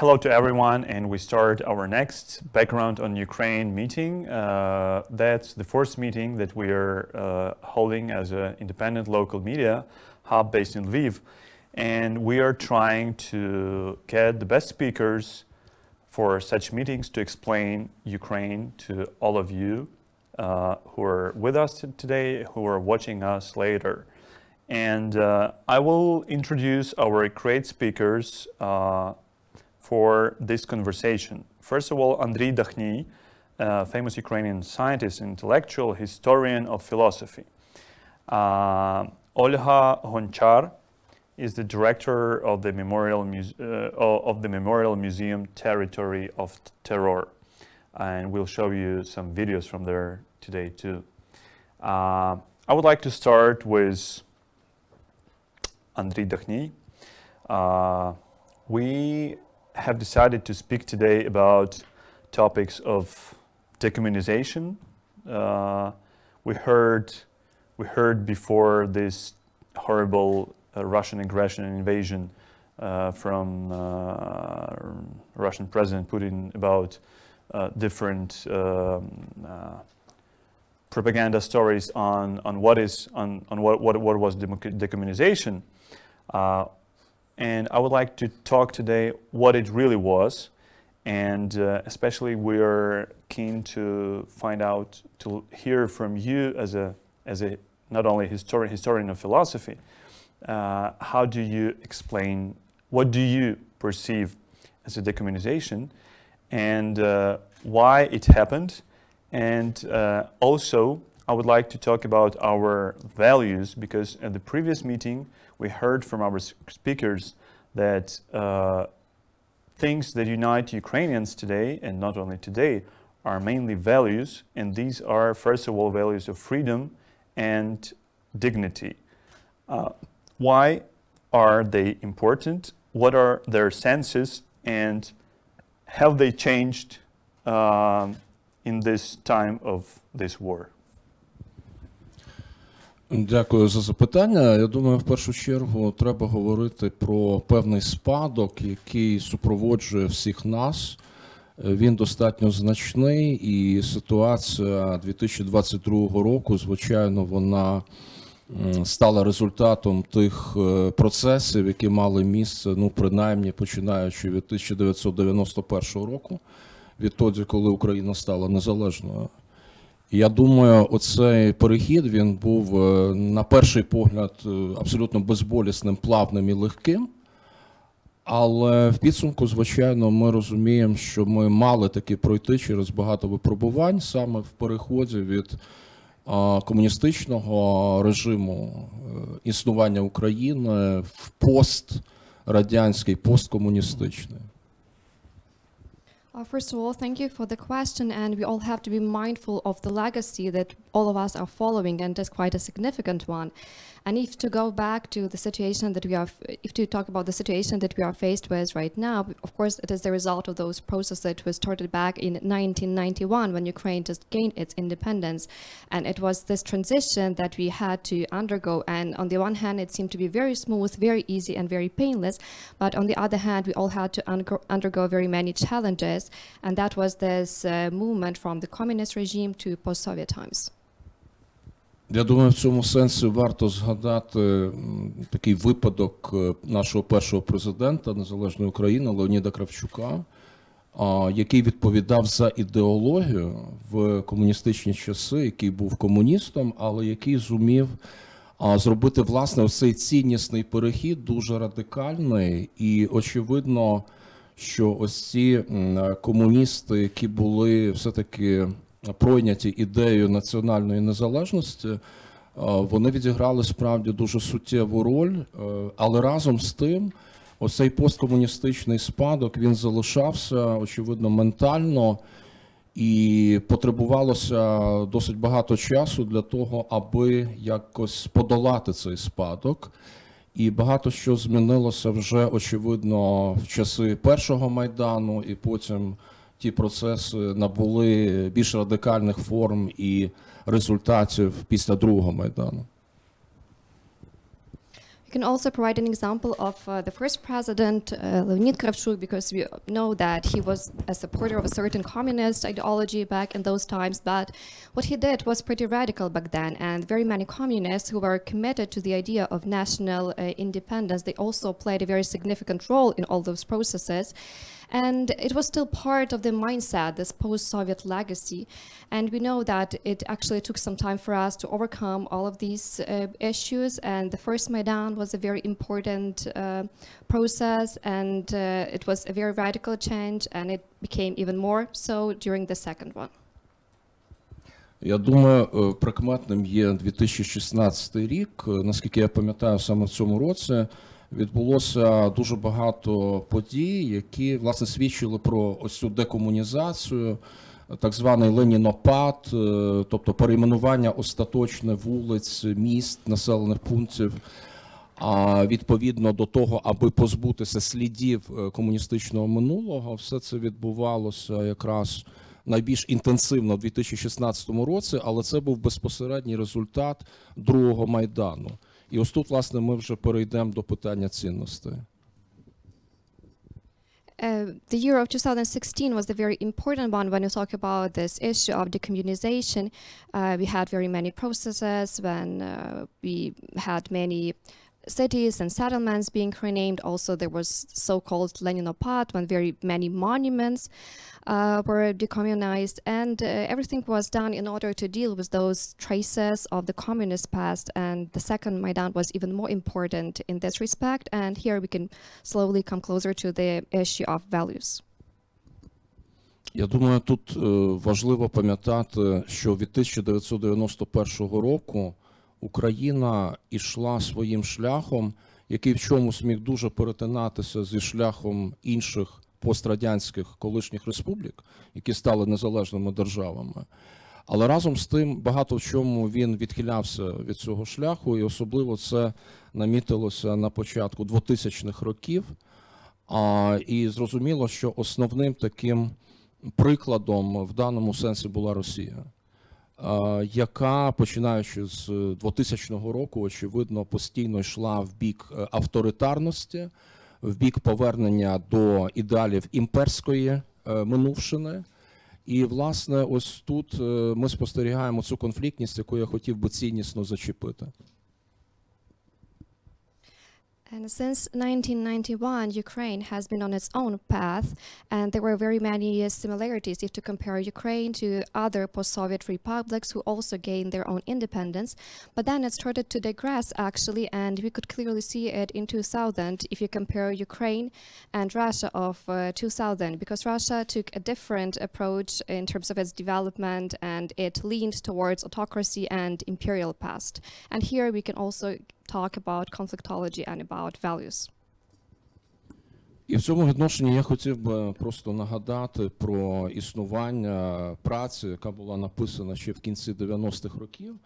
Hello to everyone, and we start our next background on Ukraine meeting. That's the first meeting that we are holding as an independent local media hub based in Lviv. And we are trying to get the best speakers for such meetings to explain Ukraine to all of you who are with us today, who are watching us later. And I will introduce our great speakers for this conversation. First of all, Андрій Дахній, famous Ukrainian scientist, intellectual, historian of philosophy. Ольга Гончар is the director of the Memorial Museum Territory of Terror. And we'll show you some videos from there today too. I would like to start with Андрій Дахній. We have decided to speak today about topics of decommunization. We heard before this horrible Russian aggression and invasion from Russian President Putin about different propaganda stories on what was decommunization. And I would like to talk today what it really was, and especially we are keen to find out, to hear from you as a not only historian of philosophy, how do you explain, what do you perceive as a decommunization, and why it happened, and also I would like to talk about our values, because at the previous meeting we heard from our speakers that things that unite Ukrainians today, and not only today, are mainly values, and these are first of all values of freedom and dignity. Why are they important? What are their senses, and have they changed in this time of this war? Дякую за запитання. Я думаю, в першу чергу треба говорити про певний спадок, який супроводжує всіх нас. Він достатньо значний, і ситуація 2022 року, звичайно, вона стала результатом тих процесів, які мали місце, ну, принаймні, починаючи від 1991 року, відтоді, коли Україна стала незалежною. Я думаю, оцей перехід, він був, на перший погляд, абсолютно безболісним, плавним і легким. Але в підсумку, звичайно, ми розуміємо, що ми мали таки пройти через багато випробувань саме в переході від комуністичного режиму існування України в пострадянський, посткомуністичний. First of all, thank you for the question, and we all have to be mindful of the legacy that all of us are following, and it's quite a significant one. And if to go back to the situation that we are, if to talk about the situation that we are faced with right now, of course, it is the result of those processes that was started back in 1991 when Ukraine just gained its independence. And it was this transition that we had to undergo. And on the one hand, it seemed to be very smooth, very easy, and very painless. But on the other hand, we all had to undergo very many challenges. And that was this movement from the communist regime to post-Soviet times. Я думаю, в цьому сенсі варто згадати такий випадок нашого першого президента Незалежної України Леоніда Кравчука, який відповідав за ідеологію в комуністичні часи, який був комуністом, але який зумів зробити, власне, ось цей ціннісний перехід дуже радикальний. І очевидно, що ось ці комуністи, які були все-таки пройняті ідеєю національної незалежності, вони відіграли справді дуже суттєву роль, але разом з тим оцей посткомуністичний спадок, він залишався, очевидно, ментально, і потребувалося досить багато часу для того, аби якось подолати цей спадок. І багато що змінилося вже, очевидно, в часи першого Майдану, і потім ті процеси набули більш радикальних форм і результатів після другого Майдану. You can also provide an example of the first president, Leonid Kravchuk, because we know that he was a supporter of a certain communist ideology back in those times, but what he did was pretty radical back then, and very many communists who were committed to the idea of national independence, they also played a very significant role in all those processes. And it was still part of the mindset, this post-Soviet legacy. And we know that it actually took some time for us to overcome all of these issues. And the first Maidan was a very important process, and it was a very radical change, and it became even more so during the second one. Я думаю, прикметним є 2016 рік. Наскільки я пам'ятаю, саме в цьому році відбулося дуже багато подій, які, власне, свідчили про ось цю декомунізацію, так званий ленінопад, тобто перейменування остаточне вулиць, міст, населених пунктів, відповідно до того, аби позбутися слідів комуністичного минулого. Все це відбувалося якраз найбільш інтенсивно в 2016 році, але це був безпосередній результат другого Майдану. І ось тут, власне, ми вже перейдемо до питання цінностей. The year of 2016 was the very important one when you talk about this issue of decommunization. We had very many processes when we had many cities and settlements being renamed. Also, there was so-called Leninopad, when very many monuments were decommunized, and everything was done in order to deal with those traces of the communist past. And the second Maidan was even more important in this respect. And here we can slowly come closer to the issue of values. Я думаю, тут важливо пам'ятати, що від 1991 року Україна йшла своїм шляхом, який в чомусь міг дуже перетинатися зі шляхом інших пострадянських колишніх республік, які стали незалежними державами. Але разом з тим багато в чому він відхилявся від цього шляху, і особливо це намітилося на початку 2000-х років. І зрозуміло, що основним таким прикладом в даному сенсі була Росія, яка, починаючи з 2000 року, очевидно, постійно йшла в бік авторитарності, в бік повернення до ідеалів імперської минувшини. І, власне, ось тут ми спостерігаємо цю конфліктність, яку я хотів би ціннісно зачепити. And since 1991, Ukraine has been on its own path, and there were very many similarities if to compare Ukraine to other post-Soviet republics who also gained their own independence. But then it started to digress, actually, and we could clearly see it in 2000 if you compare Ukraine and Russia of 2000, because Russia took a different approach in terms of its development, and it leaned towards autocracy and imperial past. And here we can also talk about conflictology and about values. І в цьому відношенні я хотів би просто нагадати про існування праці, яка була написана ще в кінці 90-х років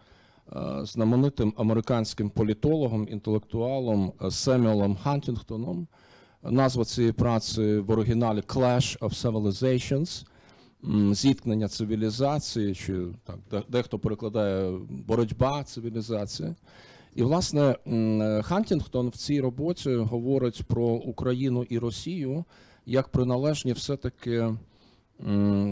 знаменитим американським політологом, інтелектуалом Семюелом Хантінгтоном. Назва цієї праці в оригіналі «Clash of Civilizations», зіткнення цивілізації, чи так, дехто перекладає «боротьба цивілізації». І, власне, Хантінгтон в цій роботі говорить про Україну і Росію як приналежні все-таки,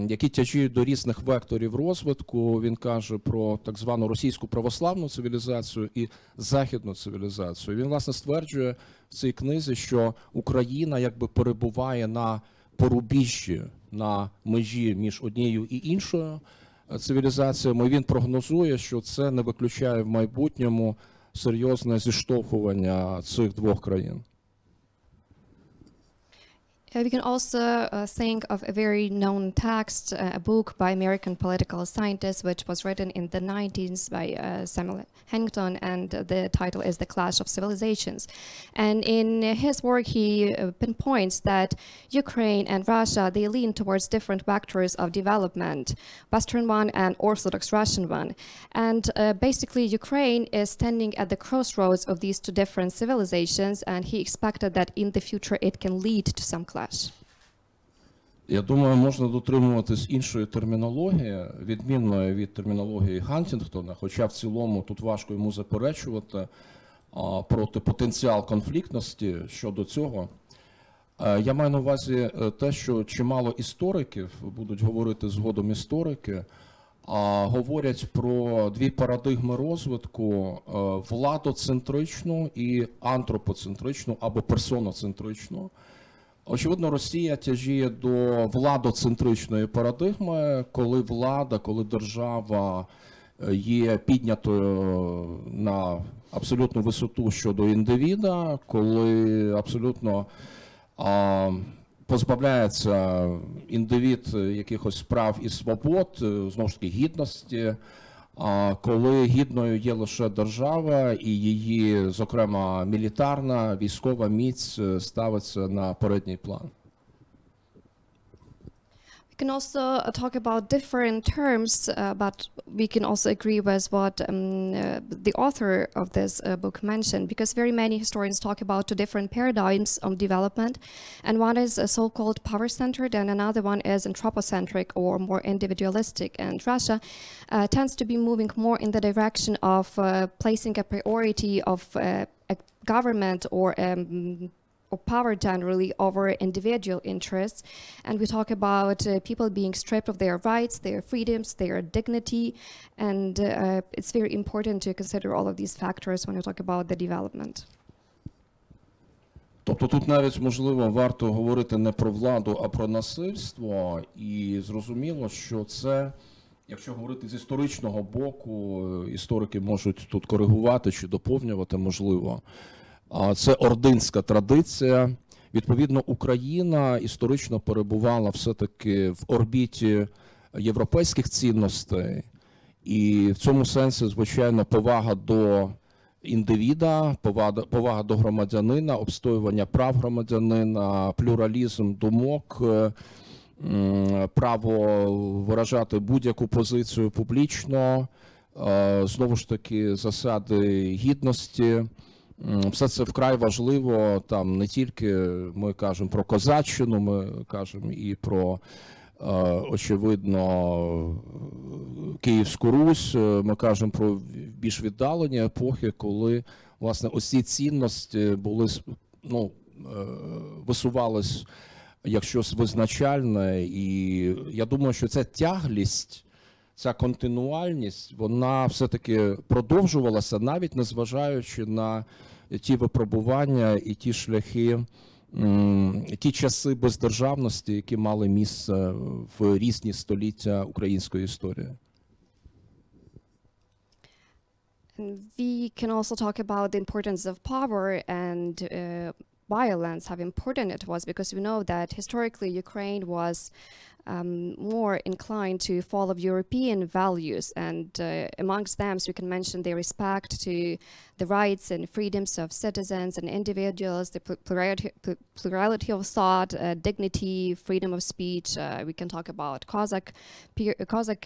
які тяжіють до різних векторів розвитку. Він каже про так звану російську православну цивілізацію і західну цивілізацію. Він, власне, стверджує в цій книзі, що Україна якби перебуває на порубіжжі, на межі між однією і іншою цивілізаціями. Він прогнозує, що це не виключає в майбутньому серйозне зіштовхування цих двох країн. We can also think of a very known text, a book by American political scientist, which was written in the 1990s by Samuel Huntington, and the title is The Clash of Civilizations. And in his work, he pinpoints that Ukraine and Russia, they lean towards different vectors of development, Western one and Orthodox Russian one. And basically, Ukraine is standing at the crossroads of these two different civilizations, and he expected that in the future it can lead to some clash. Я думаю, можна дотримуватись іншої термінології, відмінної від термінології Хантінгтона, хоча в цілому тут важко йому заперечувати. проти потенціал конфліктності щодо цього. Я маю на увазі те, що чимало істориків, будуть говорити згодом історики, говорять про дві парадигми розвитку: владоцентричну і антропоцентричну або персоноцентричну. Очевидно, Росія тяжіє до владоцентричної парадигми, коли влада, коли держава є піднятою на абсолютну висоту щодо індивіда, коли абсолютно позбавляється індивід якихось прав і свобод, знову ж таки гідності, коли гідною є лише держава і її, зокрема, мілітарна, військова міць ставиться на передній план. We can also talk about different terms, but we can also agree with what the author of this book mentioned, because very many historians talk about two different paradigms of development, and one is so-called power-centered, and another one is anthropocentric or more individualistic. And Russia tends to be moving more in the direction of placing a priority of a government or power generally over individual interests, and we talk about people being stripped of their rights, their freedoms, their dignity, and it's very important to consider all of these factors when we talk about the development. Тобто тут навіть, можливо, варто говорити не про владу, а про насильство, і зрозуміло, що це, якщо говорити з історичного боку, історики можуть тут коригувати чи доповнювати, можливо, це ординська традиція. Відповідно, Україна історично перебувала все-таки в орбіті європейських цінностей. І в цьому сенсі, звичайно, повага до індивіда, повага до громадянина, обстоювання прав громадянина, плюралізм думок, право виражати будь-яку позицію публічно, знову ж таки, засади гідності. Все це вкрай важливо, там не тільки ми кажемо про козаччину, ми кажемо і про, очевидно, Київську Русь, ми кажемо про більш віддалені епохи, коли, власне, ось ці цінності були, ну, висувались як щось визначальне, і я думаю, що ця тяглість, ця континуальність, вона все-таки продовжувалася, навіть незважаючи на ті випробування і ті шляхи, ті часи бездержавності, які мали місце в різні століття української історії. We can also talk about the importance of power and violence, how important it was, because we know that historically Ukraine was more inclined to follow European values, and amongst them, so we can mention the respect to the rights and freedoms of citizens and individuals, the plurality of thought, dignity, freedom of speech. We can talk about Cossack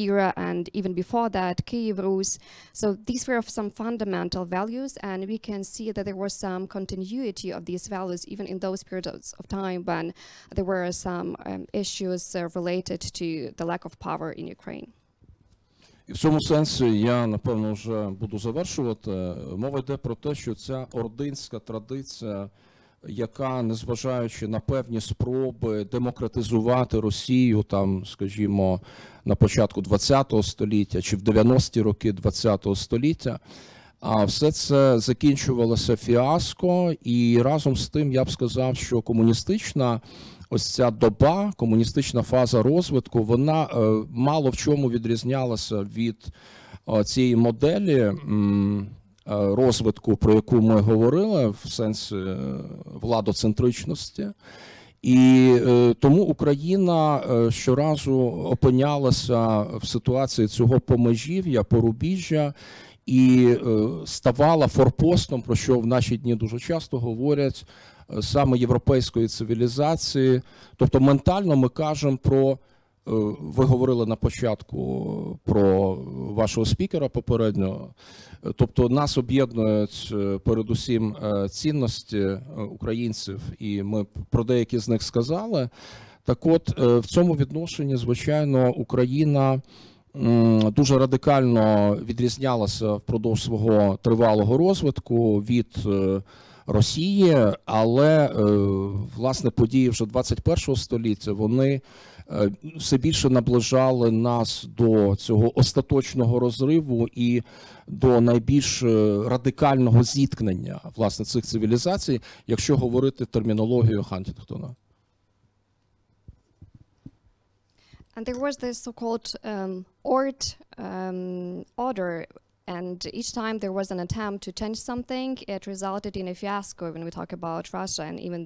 era, and even before that, Kiev Rus. So these were some fundamental values, and we can see that there was some continuity of these values even in those periods of time when there were some issues related to the lack of power in Ukraine. І в цьому сенсі я, напевно, вже буду завершувати. Мова йде про те, що ця ординська традиція, яка, незважаючи на певні спроби демократизувати Росію, там, скажімо, на початку ХХ століття чи в 90-ті роки ХХ століття, все це закінчувалося фіаско, і разом з тим я б сказав, що комуністична ось ця доба, комуністична фаза розвитку, вона мало в чому відрізнялася від цієї моделі розвитку, про яку ми говорили, в сенсі владоцентричності. І тому Україна щоразу опинялася в ситуації цього помежів'я, порубіжжя, і ставала форпостом, про що в наші дні дуже часто говорять, саме європейської цивілізації. Тобто ментально ми кажемо про, ви говорили на початку про вашого спікера попереднього, тобто нас об'єднують передусім цінності українців, і ми про деякі з них сказали. Так от, в цьому відношенні, звичайно, Україна дуже радикально відрізнялася впродовж свого тривалого розвитку від Росії, але, власне, події вже 21 століття, вони все більше наближали нас до цього остаточного розриву і до найбільш радикального зіткнення, власне, цих цивілізацій, якщо говорити термінологією Хантінгтона. And there was this so-called order, and each time there was an attempt to change something, it resulted in a fiasco when we talk about Russia. And even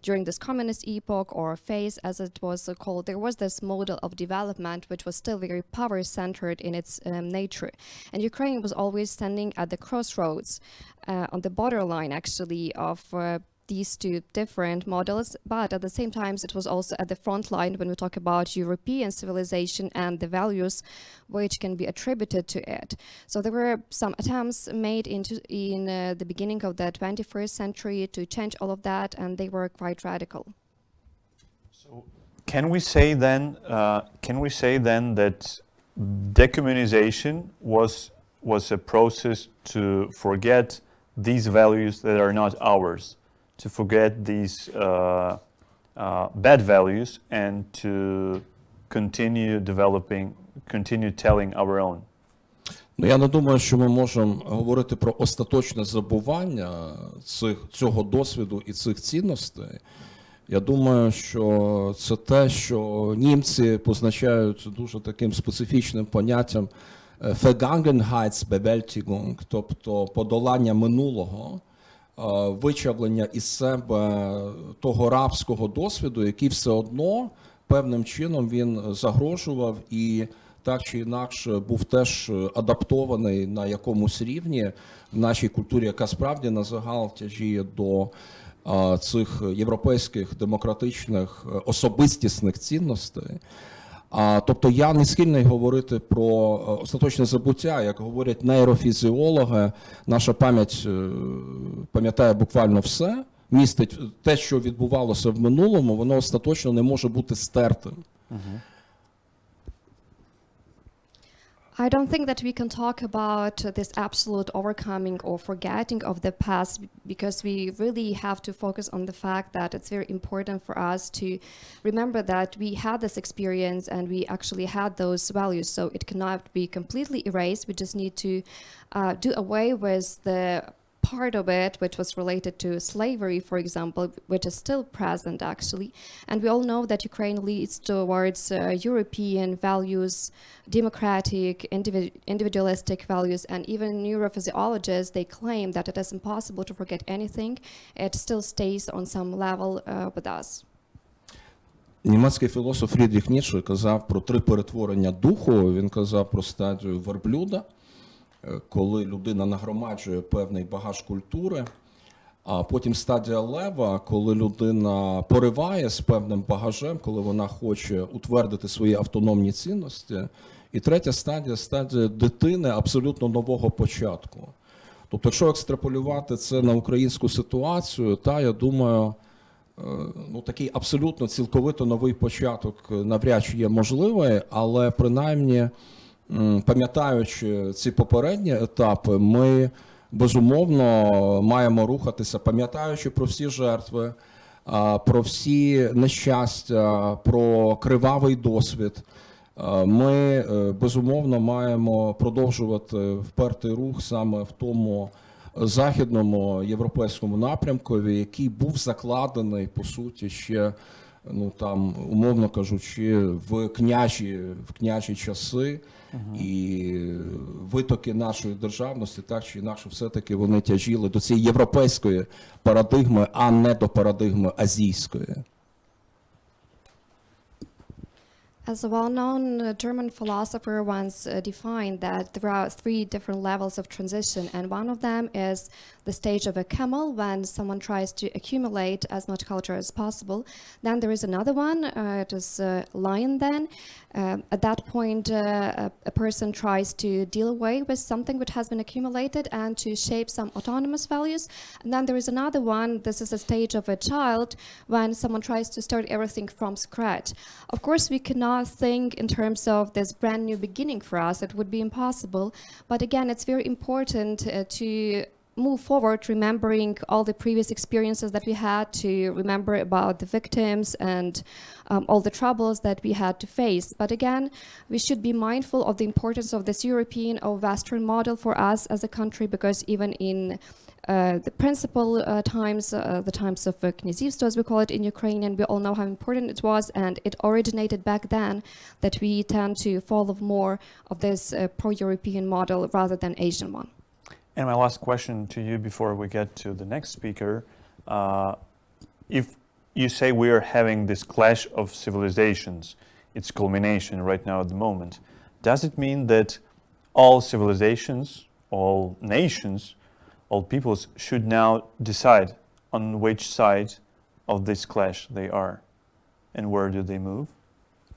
during this communist epoch or phase, as it was called, there was this model of development which was still very power-centered in its nature. And Ukraine was always standing at the crossroads, on the borderline, actually, of these two different models, but at the same time it was also at the front line when we talk about European civilization and the values which can be attributed to it. So there were some attempts made in the beginning of the 21st century to change all of that, and they were quite radical. So can we say then that decommunization was a process to forget these values that are not ours, to forget these bad values and to continue telling our own? Ну, я не думаю, що ми можемо говорити про остаточне забування цього досвіду і цих цінностей. Я думаю, що це те, що німці позначають дуже таким специфічним поняттям Vergangenheitsbewältigung, тобто подолання минулого, вичавлення із себе того рабського досвіду, який все одно певним чином він загрожував і так чи інакше був теж адаптований на якомусь рівні в нашій культурі, яка справді на загал тяжіє до цих європейських демократичних особистісних цінностей. Тобто я не схильний говорити про остаточне забуття, як говорять нейрофізіологи, наша пам'ять пам'ятає буквально все, містить те, що відбувалося в минулому, воно остаточно не може бути стертим. I don't think that we can talk about this absolute overcoming or forgetting of the past, because we really have to focus on the fact that it's very important for us to remember that we had this experience and we actually had those values, so it cannot be completely erased. We just need to do away with the part of it which was related to slavery, for example, which is still present actually. And we all know that Ukraine leads towards European values, democratic, individualistic values, and even neurophysiologists, they claim that it is impossible to forget anything. It still stays on some level with us. Німецький філософ Фрідріх Ніцше казав про 3 перетворення духу. Він казав про стадію верблюда, коли людина нагромаджує певний багаж культури, а потім стадія лева, коли людина пориває з певним багажем, коли вона хоче утвердити свої автономні цінності. І третя стадія – стадія дитини абсолютно нового початку. Тобто, якщо екстраполювати це на українську ситуацію, я думаю, такий абсолютно цілковито новий початок навряд чи є можливий, але принаймні, пам'ятаючи ці попередні етапи, ми, безумовно, маємо рухатися, пам'ятаючи про всі жертви, про всі нещастя, про кривавий досвід. Ми, безумовно, маємо продовжувати впертий рух саме в тому західному європейському напрямку, який був закладений, по суті, ще, умовно кажучи, в княжі часи. І витоки нашої державності, так чи інакше, все-таки вони тяжіли до цієї європейської парадигми, а не до парадигми азійської. As a well-known German philosopher once defined that there are 3 different levels of transition, and one of them is the stage of a camel when someone tries to accumulate as much culture as possible. Then there is another one, it is lion then. At that point, a person tries to deal away with something which has been accumulated and to shape some autonomous values. And then there is another one, this is a stage of a child when someone tries to start everything from scratch. Of course, we cannot think in terms of this brand new beginning for us, it would be impossible. But again, it's very important to move forward, remembering all the previous experiences that we had, to remember about the victims and all the troubles that we had to face. But again, we should be mindful of the importance of this European or Western model for us as a country, because even in the principal times, the times of kniezivstvo, as we call it in Ukrainian, we all know how important it was, and it originated back then that we tend to follow more of this pro-European model rather than Asian one. And my last question to you before we get to the next speaker, if you say we are having this clash of civilizations, its culmination right now at the moment, does it mean that all civilizations, all nations, all peoples should now decide on which side of this clash they are and where do they move?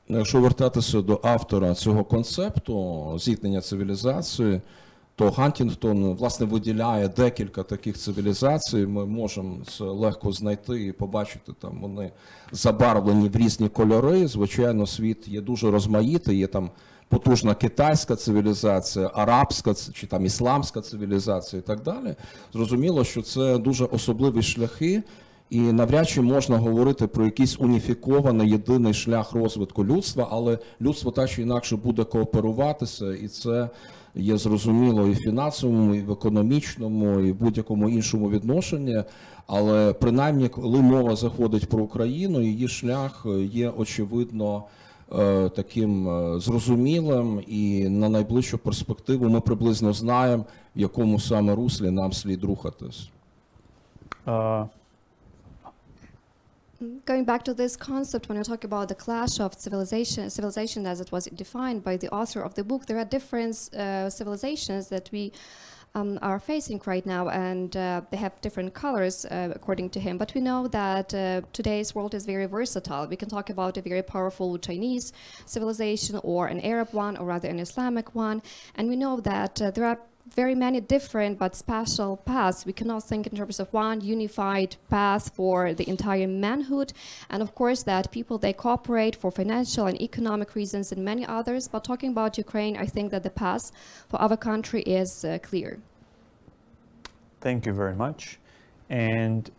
Якщо вертатися до автора цього концепту зіткнення цивілізації, то Гантінгтон, власне, виділяє декілька таких цивілізацій. Ми можемо це легко знайти і побачити, там вони забарвлені в різні кольори. Звичайно, світ є дуже розмаїтий, є там потужна китайська цивілізація, арабська чи там ісламська цивілізація і так далі. Зрозуміло, що це дуже особливі шляхи, і навряд чи можна говорити про якийсь уніфікований єдиний шлях розвитку людства, але людство так чи інакше буде кооперуватися, і це є зрозуміло і в фінансовому, і в економічному, і в будь-якому іншому відношенні. Але принаймні, коли мова заходить про Україну, її шлях є очевидно таким зрозумілим, і на найближчу перспективу ми приблизно знаємо, в якому саме руслі нам слід рухатись. Going back to this concept, when we talk about the clash of civilization as it was defined by the author of the book, there are different civilizations that we are facing right now, and they have different colors according to him. But we know that today's world is very versatile. We can talk about a very powerful Chinese civilization, or an Arab one, or rather an Islamic one. And we know that there are very many different but special paths. We cannot think in terms of one unified path for the entire manhood. And of course that people, they cooperate for financial and economic reasons and many others. But talking about Ukraine, I think that the path for our country is clear. Thank you very much. And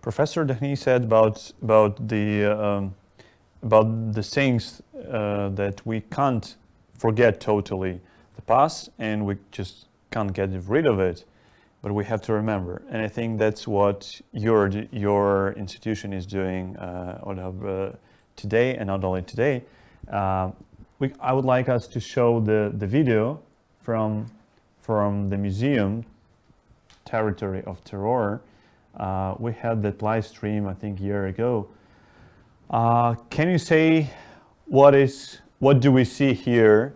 Professor Дахній said about the things that we can't forget totally the past, and we just can't get rid of it, but we have to remember. And I think that's what your institution is doing, Ольга, today, and not only today. I would like us to show the video from the museum, Territory of Terror. We had that live stream, I think, a year ago. Can you say what do we see here?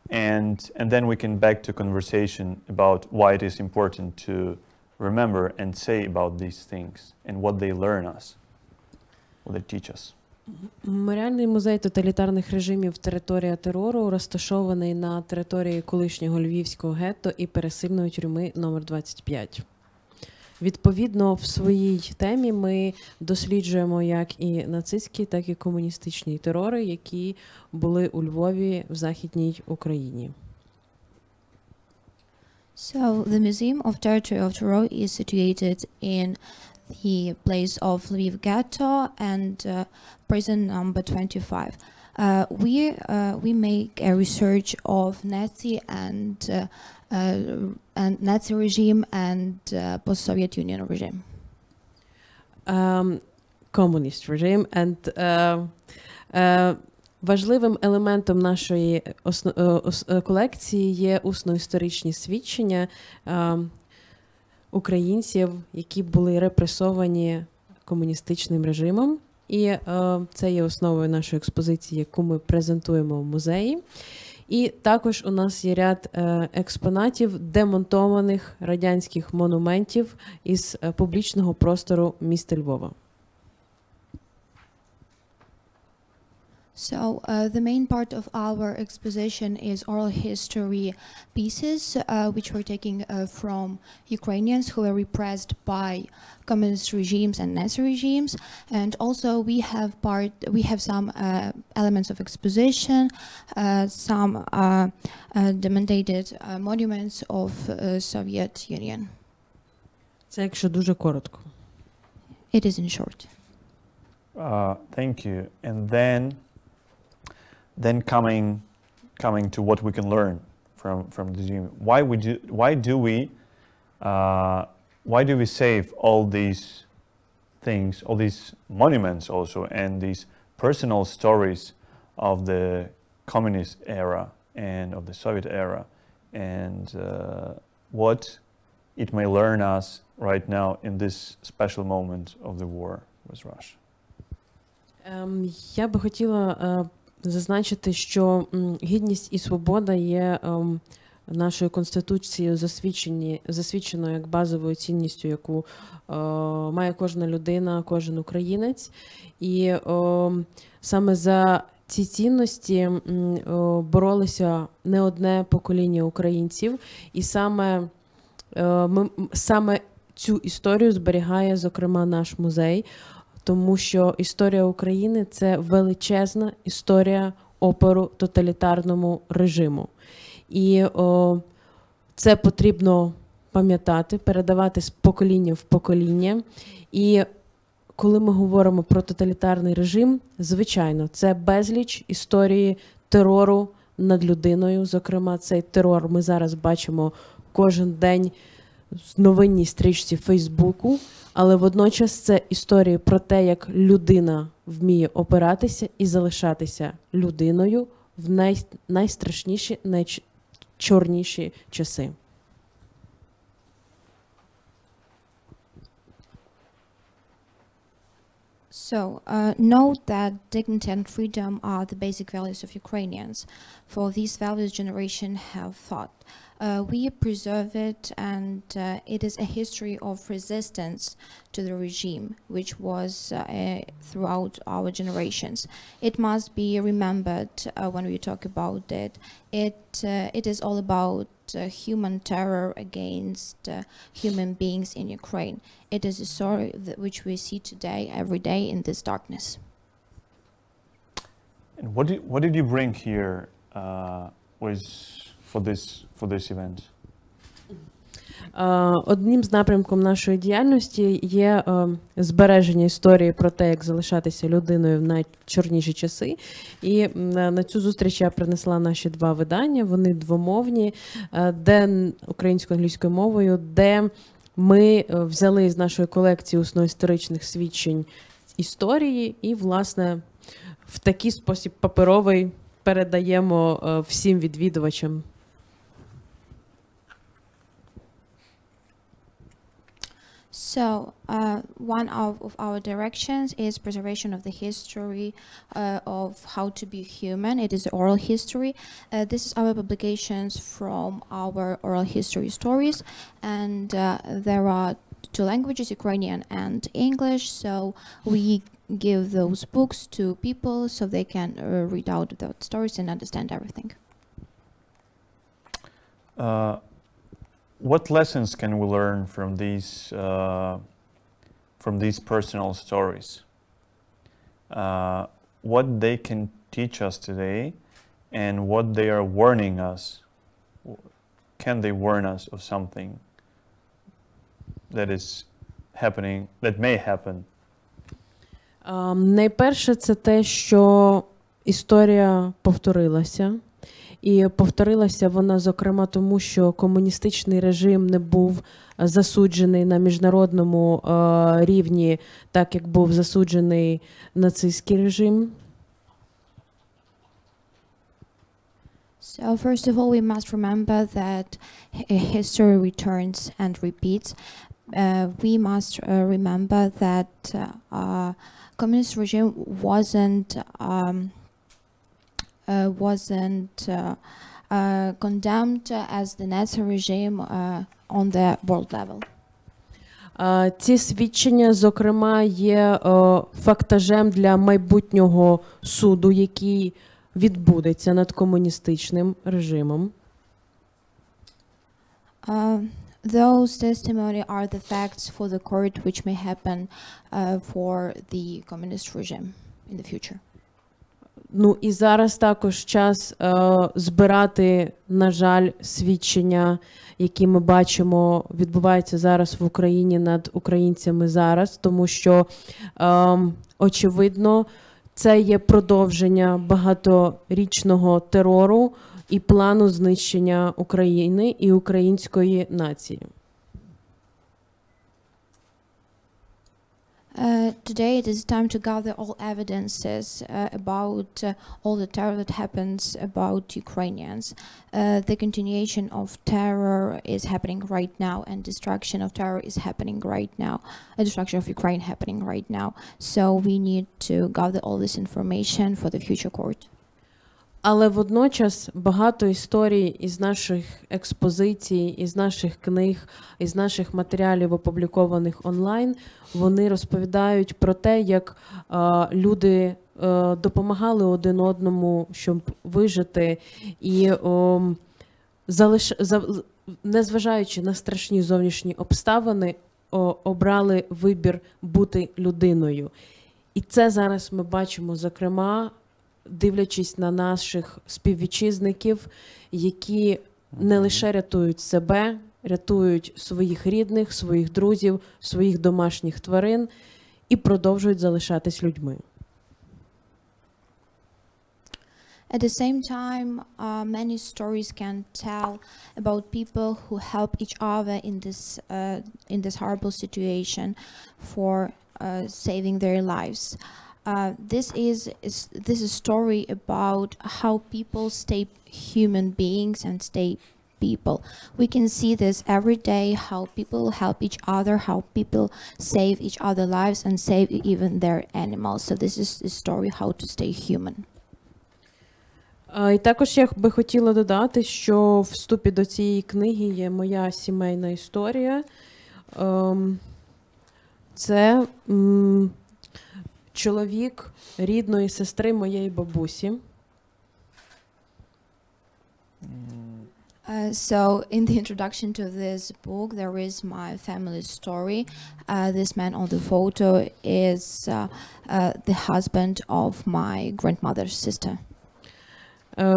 And then we can back to conversation about why it is important to remember and say about these things and what they learn us, what they teach us. Меморіальний музей тоталітарних режимів «Територія терору» розташований на території колишнього львівського гетто і пересильної тюрми номер 25. Відповідно, в своїй темі ми досліджуємо як і нацистські, так і комуністичні терори, які були у Львові в Західній Україні. So, the Museum of Territory of Terror is situated in the place of Lviv Ghetto and prison number 25. We make a research of Nazi and Nazi regime and post-Soviet Union regime. Communist regime and важливим елементом нашої колекції є усно-історичні свідчення українців, які були репресовані комуністичним режимом. І це є основою нашої експозиції, яку ми презентуємо в музеї. І також у нас є ряд експонатів демонтованих радянських монументів із публічного простору міста Львова. So the main part of our exposition is oral history pieces, which we're taking from Ukrainians who were repressed by communist regimes and Nazi regimes, and also we have some elements of exposition, some demonstrated monuments of Soviet Union. Це якщо дуже коротко. It is in short. Thank you. And then coming to what we can learn from the museum. Why do we save all these things, all these monuments also, and these personal stories of the communist era and of the Soviet era, and what it may learn us right now in this special moment of the war with Russia? Я би хотіла зазначити, що гідність і свобода є нашою Конституцією засвідченою як базовою цінністю, яку має кожна людина, кожен українець. І саме за ці цінності боролися не одне покоління українців. І саме цю історію зберігає, зокрема, наш музей, тому що історія України – це величезна історія опору тоталітарному режиму. І це потрібно пам'ятати, передавати з покоління в покоління. І коли ми говоримо про тоталітарний режим, звичайно, це безліч історії терору над людиною. Зокрема, цей терор ми зараз бачимо кожен день в новинній стрічці Фейсбуку, але водночас це історії про те, як людина вміє опиратися і залишатися людиною в найстрашніші, найчорніші часи. So, note that dignity and freedom are the basic values of Ukrainians. For these values, generation have fought. We preserve it, and it is a history of resistance to the regime, which was throughout our generations. It must be remembered when we talk about it. It is all about human terror against human beings in Ukraine. It is a story which we see today, every day, in this darkness. And what did you bring here for this event? Одним з напрямком нашої діяльності є збереження історії про те, як залишатися людиною в найчорніші часи. І на цю зустріч я принесла наші два видання, вони двомовні, де українською, англійською мовою, де ми взяли з нашої колекції усно-історичних свідчень історії і, власне, в такий спосіб паперовий передаємо всім відвідувачам. So, one of our directions is preservation of the history of how to be human. It is oral history. This is our publications from our oral history stories, and there are two languages, Ukrainian and English, so we give those books to people so they can read out the stories and understand everything. What lessons can we learn from these personal stories? What they can teach us today, and what they are warning us? Can they warn us of something that is happening, that may happen? Найперше це те, що історія повторилася. І повторилася вона, зокрема, тому, що комуністичний режим не був засуджений на міжнародному рівні, так як був засуджений нацистський режим. So, first of all, we must remember that history returns and repeats. We must remember that communist regime wasn't wasn't condemned as the Nazi regime on the world level. Ці свідчення, зокрема, є фактажем для майбутнього суду, який відбудеться над комуністичним режимом. Those testimony are the facts for the court which may happen for the communist regime in the future. Ну і зараз також час збирати, на жаль, свідчення, які ми бачимо, відбуваються зараз в Україні над українцями зараз, тому що, очевидно, це є продовження багаторічного терору і плану знищення України і української нації. Today it is time to gather all evidences about all the terror that happens about Ukrainians. The continuation of terror is happening right now, and destruction of terror is happening right now. Destruction of Ukraine happening right now. So we need to gather all this information for the future court. Але водночас багато історій із наших експозицій, із наших книг, із наших матеріалів, опублікованих онлайн, вони розповідають про те, як люди допомагали один одному, щоб вижити, і незважаючи на страшні зовнішні обставини, обрали вибір бути людиною. І це зараз ми бачимо, зокрема, дивлячись на наших співвітчизників, які не лише рятують себе, рятують своїх рідних, своїх друзів, своїх домашніх тварин і продовжують залишатись людьми. At the same time, many stories can tell about people who help each other in this horrible situation for saving their lives. This is a story about how people stay human beings and stay people. We can see this every day, how people help each other, how people save each other's lives and save even their animals. So this is the story how to stay human. І також я би хотіла додати, що в вступі до цієї книги є моя сімейна історія. Це чоловік рідної сестри моєї бабусі. So in the introduction to this book, there is my family story. This man on the photo is the husband of my grandmother's sister.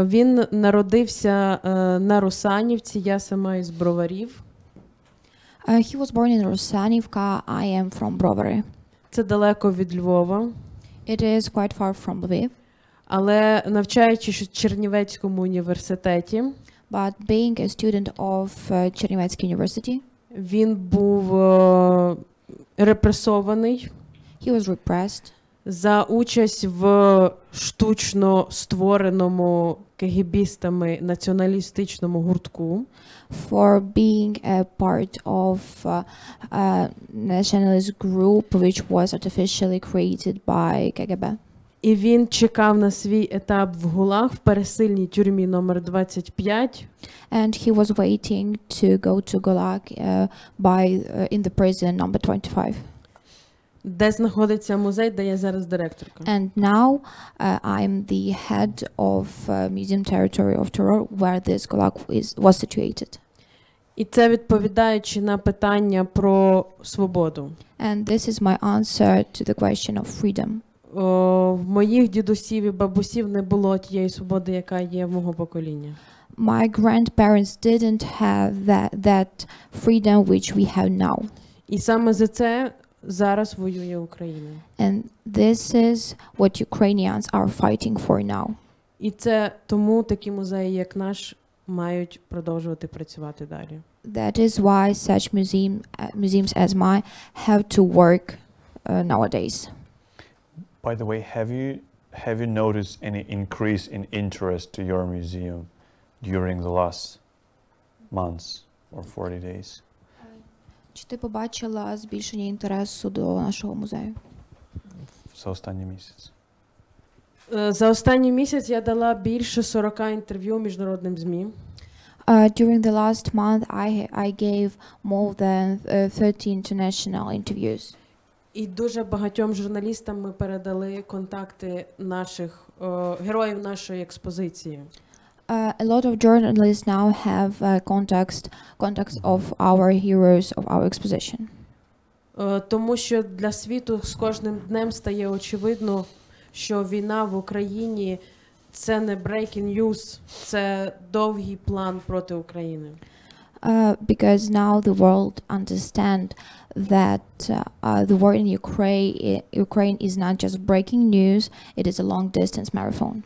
Він народився на Русанівці, я сама із Броварів. He was born in Rosanivka. I am from Brovary. Це далеко від Львова. It is quite far from Lviv. Але навчаючись в Чернівецькому університеті, but being a student of Chernivetsk University, він був репресований. He was repressed. За участь в штучно створеному кегебістами націоналістичному гуртку. For being a part of a nationalist group which was artificially created by KGB. І він чекав на свій етап в ГУЛАГ в пересильній тюрмі номер 25. And he was waiting to go to Gulag in the prison number 25. Де знаходиться музей, де я зараз директорка. And now I'm the head of Museum Territory of Terror, where this Gulag was situated. І це відповідаючи на питання про свободу. And this is my answer to the question of freedom. В моїх дідусів і бабусів не було тієї свободи, яка є в мого покоління. My grandparents didn't have that freedom which we have now. І саме за це зараз воює Україна. And this is what Ukrainians are fighting for now. І це тому такі музеї, як наш, мають продовжувати працювати далі. That is why such museums as mine have to work nowadays. By the way, have you noticed any increase in interest to your museum during the last months or 40 days? Чи ти побачила збільшення інтересу до нашого музею? За останній місяць. За останній місяць я дала більше 40 інтерв'ю міжнародним ЗМІ. During the last month, I gave more than 30 international interviews. І дуже багатьом журналістам ми передали контакти наших героїв нашої експозиції. A lot of journalists now have contacts of our heroes of our exposition. Тому що для світу з кожним днем стає очевидно, що війна в Україні – це не breaking news, це довгий план проти України. Because now the world understand that the war in Ukraine is not just breaking news, it is a long-distance marathon.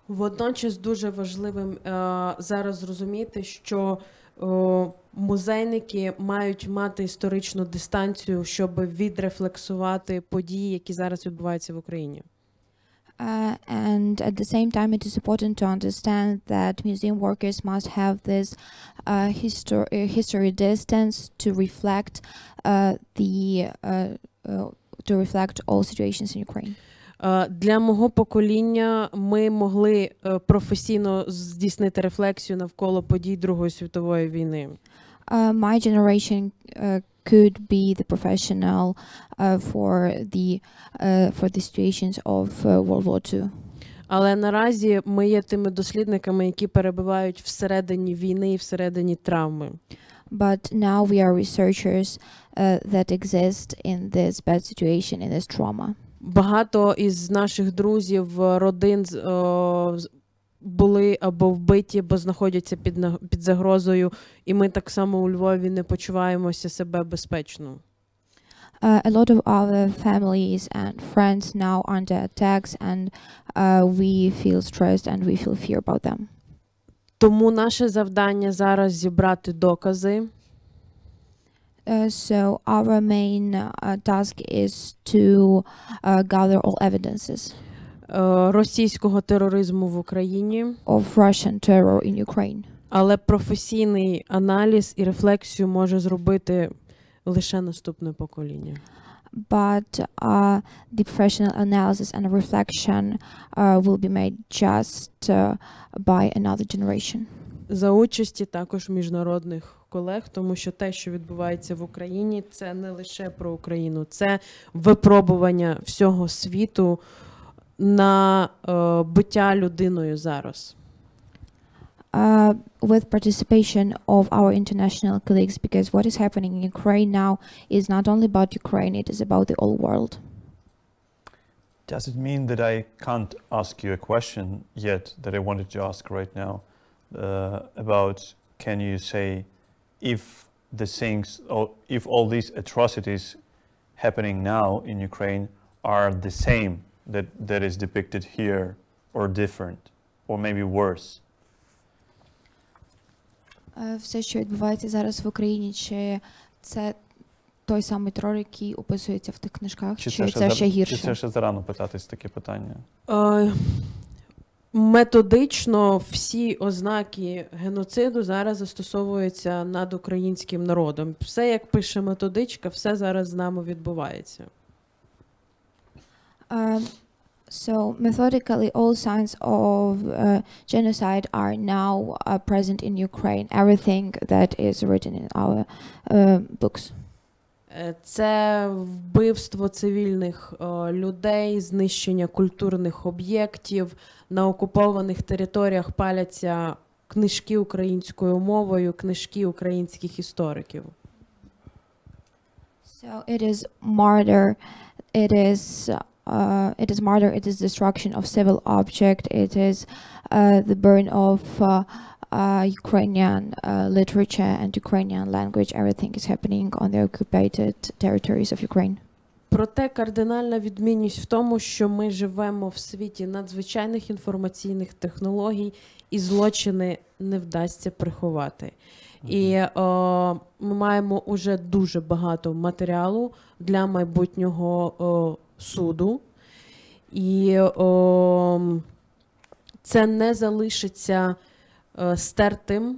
Водночас дуже важливим зараз зрозуміти, що музейники мають мати історичну дистанцію, щоб відрефлексувати події, які зараз відбуваються в Україні. And at the same time, it is important to understand that museum workers must have this history distance to reflect all situations in Ukraine. Для мого покоління ми могли професійно здійснити рефлексію навколо подій Другої світової війни. My generation could be the professional for the situations of World War II. Але наразі ми є тими дослідниками, які перебувають всередині війни і всередині травми. But now we are researchers that exist in this bad situation, in this trauma. Багато із наших друзів, родин були або вбиті, або знаходяться під загрозою, і ми так само у Львові не почуваємося себе безпечно. A lot of our families and friends now are under attacks, and we feel stressed and we feel fear about them. Тому наше завдання зараз зібрати докази. So our main task is to gather all evidences російського тероризму в Україні. Of Russian terror in Ukraine. Але професійний аналіз і рефлексію може зробити лише наступне покоління. But the professional analysis and reflection will be made just by another generation. За участі також міжнародних колег, тому що те, що відбувається в Україні, це не лише про Україну, це випробування всього світу на буття людиною зараз. With participation of our international colleagues, because what is happening in Ukraine now is not only about Ukraine, it is about the whole world. Does it mean that I can't ask you a question yet that I wanted to ask right now about, can you say if the things, or if all these atrocities happening now in Ukraine are the same that is depicted here, or different, or maybe worse? Все, що відбувається зараз в Україні, чи це той самий терор, який описується в тих книжках, чи це ще гірше? Чи це ще зарано питатись таке питання? Методично всі ознаки геноциду зараз застосовуються над українським народом. Все, як пише методичка, все зараз з нами відбувається. So methodically, all signs of genocide are now present in Ukraine. Everything that is written in our books. Це вбивство цивільних людей, знищення культурних об'єктів, на окупованих територіях паляться книжки українською мовою, книжки українських істориків. So it is murder, it is murder, it is destruction of civil object, it is the burn of Ukrainian literature and Ukrainian language. Everything is happening on the occupied territories of Ukraine. Проте кардинальна відмінність в тому, що ми живемо в світі надзвичайних інформаційних технологій, і злочини не вдасться приховати. І ми маємо уже дуже багато матеріалу для майбутнього суду. І це не залишиться стертим,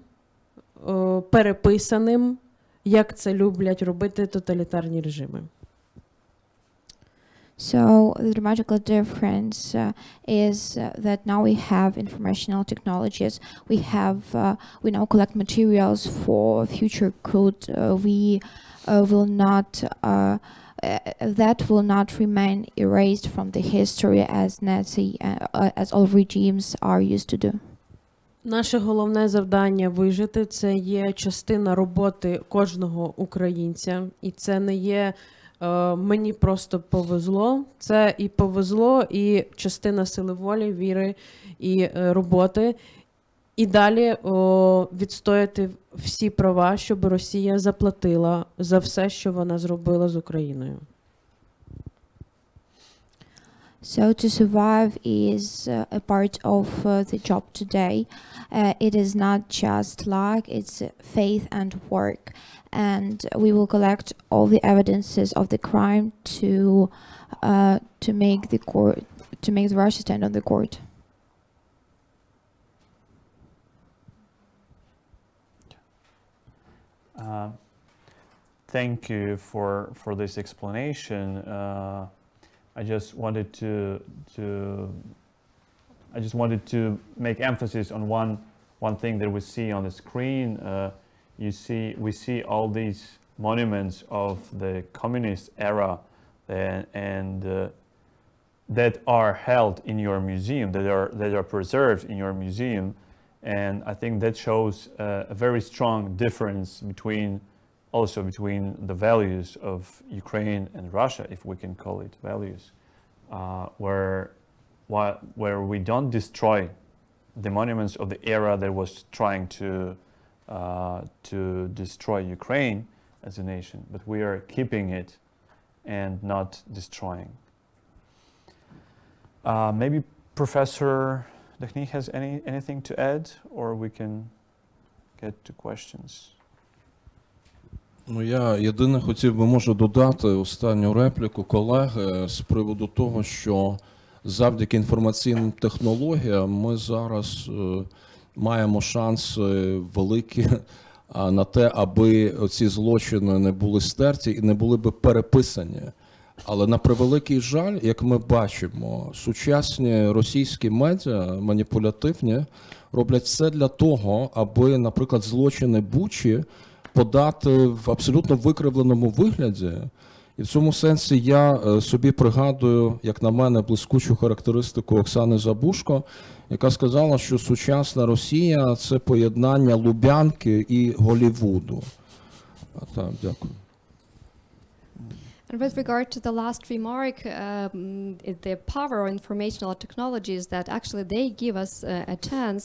переписаним, як це люблять робити тоталітарні режими. So the dramatical difference is that now we have informational technologies. We now collect materials for future good. We will not. That will not remain erased from the history as all regimes are used to do. Наше головне завдання вижити – це є частина роботи кожного українця. І це не є мені просто повезло. Це і повезло, і частина сили волі, віри і роботи. І далі відстояти всі права, щоб Росія заплатила за все, що вона зробила з Україною. So to survive is a part of the job today. It is not just luck, it's faith and work. And we will collect all the evidences of the crime to make the Russia stand on the court. Thank you for this explanation. I just wanted to make emphasis on one thing that we see on the screen. We see all these monuments of the communist era, and that are held in your museum, that are preserved in your museum, and I think that shows a very strong difference between the values of Ukraine and Russia, if we can call it values, where we don't destroy the monuments of the era that was trying to destroy Ukraine as a nation, but we are keeping it and not destroying. Maybe Professor Дахній has anything to add, or we can get to questions. Ну, я єдине хотів би, може, додати останню репліку колеги з приводу того, що завдяки інформаційним технологіям ми зараз маємо шанси великі на те, аби ці злочини не були стерті і не були би переписані. Але на превеликий жаль, як ми бачимо, сучасні російські медіа, маніпулятивні, роблять все для того, аби, наприклад, злочини Бучі подати в абсолютно викривленому вигляді. І в цьому сенсі я собі пригадую, як на мене, блискучу характеристику Оксани Забушко, яка сказала, що сучасна Росія – це поєднання Лубянки і Голлівуду. Так, дякую. And with regard to the last remark, the power of informational technologies that actually they give us a chance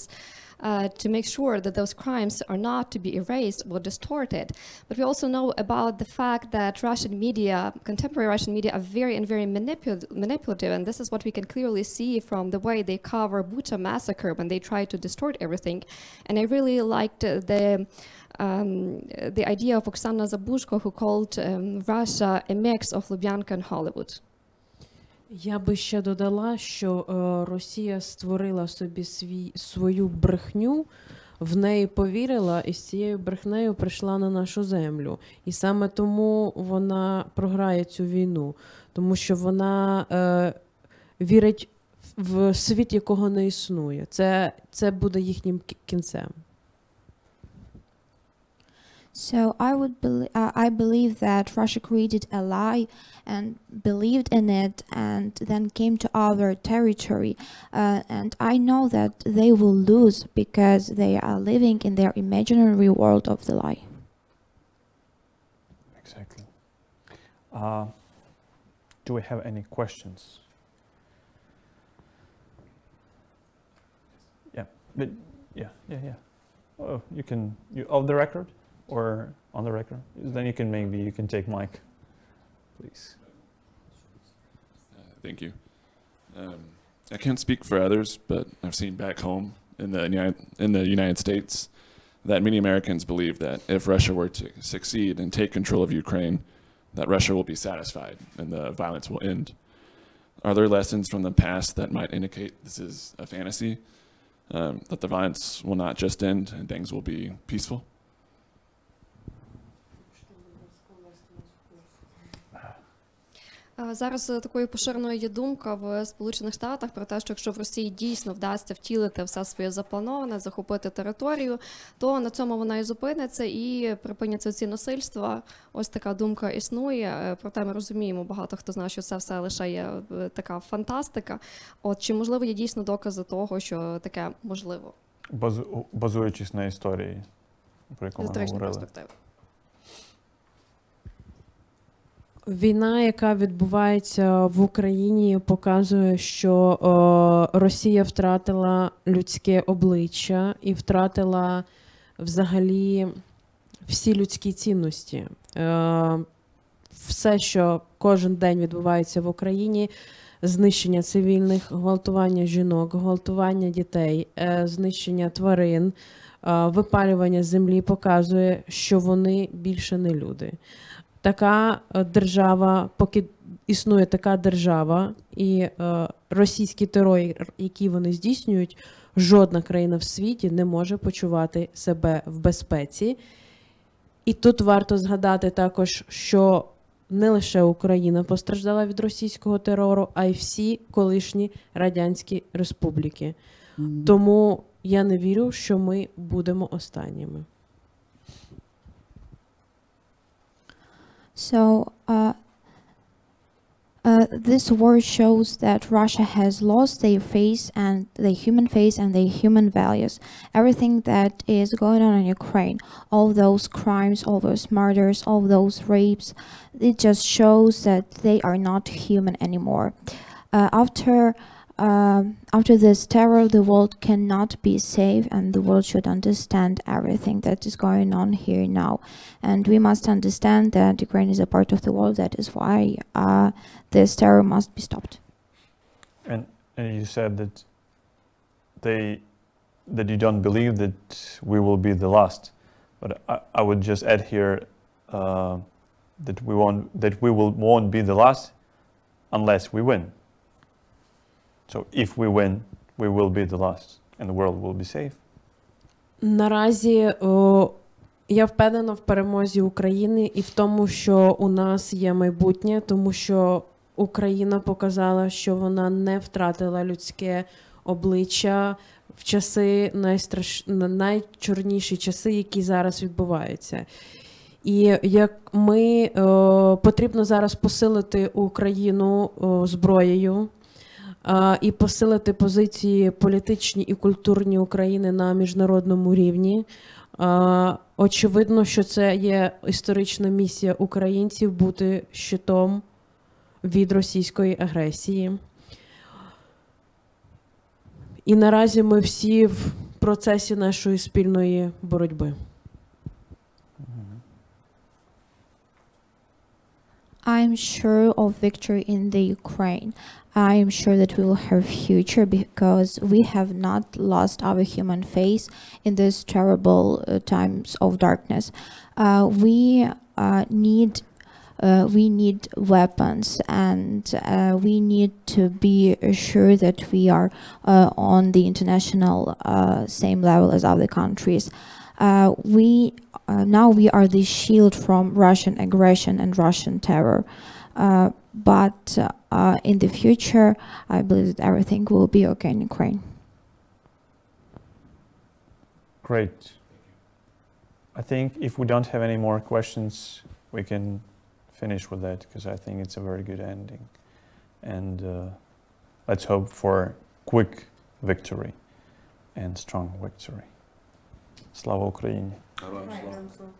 to make sure that those crimes are not to be erased or distorted. But we also know about the fact that Russian media, contemporary Russian media, are very manipulative, and this is what we can clearly see from the way they cover Bucha massacre when they try to distort everything. And I really liked the idea of Oksana Zabushko, who called Russia a mix of Lubyanka and Hollywood. Я би ще додала, що Росія створила собі свою брехню, в неї повірила і з цією брехнею прийшла на нашу землю. І саме тому вона програє цю війну, тому що вона вірить в світ, якого не існує. Це буде їхнім кінцем. So I believe that Russia created a lie and believed in it and then came to our territory. And I know that they will lose because they are living in their imaginary world of the lie. Exactly. Do we have any questions? Yeah, but yeah. Oh, you off the record? Or on the record? Then you can take mic, please. Thank you. I can't speak for others, but I've seen back home in the United States that many Americans believe that if Russia were to succeed and take control of Ukraine, that Russia will be satisfied and the violence will end. Are there lessons from the past that might indicate this is a fantasy, that the violence will not just end and things will be peaceful? Зараз такою поширеною є думка в Сполучених Штатах про те, що якщо в Росії дійсно вдасться втілити все своє заплановане, захопити територію, то на цьому вона і зупиниться і припиняться ці насильства. Ось така думка існує. Проте ми розуміємо, багато хто знає, що це все лише є така фантастика. От чи можливо є дійсно докази того, що таке можливо? Базуючись на історії, про яку ми говорили. Перспективи. Війна, яка відбувається в Україні, показує, що Росія втратила людське обличчя і втратила взагалі всі людські цінності. Все, що кожен день відбувається в Україні, знищення цивільних, гвалтування жінок, гвалтування дітей, знищення тварин, випалювання землі, показує, що вони більше не люди. Така держава, поки існує така держава і російський терор, який вони здійснюють, жодна країна в світі не може почувати себе в безпеці. І тут варто згадати також, що не лише Україна постраждала від російського терору, а й всі колишні радянські республіки. Тому я не вірю, що ми будемо останніми. So this war shows that Russia has lost their face and their human values. Everything that is going on in Ukraine, all those crimes, all those murders, all those rapes, it just shows that they are not human anymore. After this terror, the world cannot be safe, and the world should understand everything that is going on here now. And we must understand that Ukraine is a part of the world. That is why this terror must be stopped. And you said that you don't believe that we will be the last. But I would just add here that we won't be the last unless we win. So if we win, we will be the last, and the world will be safe. Наразі я впевнена в перемозі України і в тому, що у нас є майбутнє, тому що Україна показала, що вона не втратила людське обличчя в часи найчорніші часи, які зараз відбуваються. І як ми потрібно зараз посилити Україну зброєю, і посилити позиції політичні і культурні України на міжнародному рівні. Очевидно, що це є історична місія українців бути щитом від російської агресії. І наразі ми всі в процесі нашої спільної боротьби. I'm sure of victory in the Ukraine. I am sure that we will have future because we have not lost our human face in these terrible times of darkness. We need weapons, and we need to be sure that we are on the international same level as other countries. Now we are the shield from Russian aggression and Russian terror. But in the future, I believe that everything will be okay in Ukraine. Great. I think if we don't have any more questions, we can finish with that, because I think it's a very good ending. And let's hope for quick victory and strong victory. Слава Україні! Героям слава!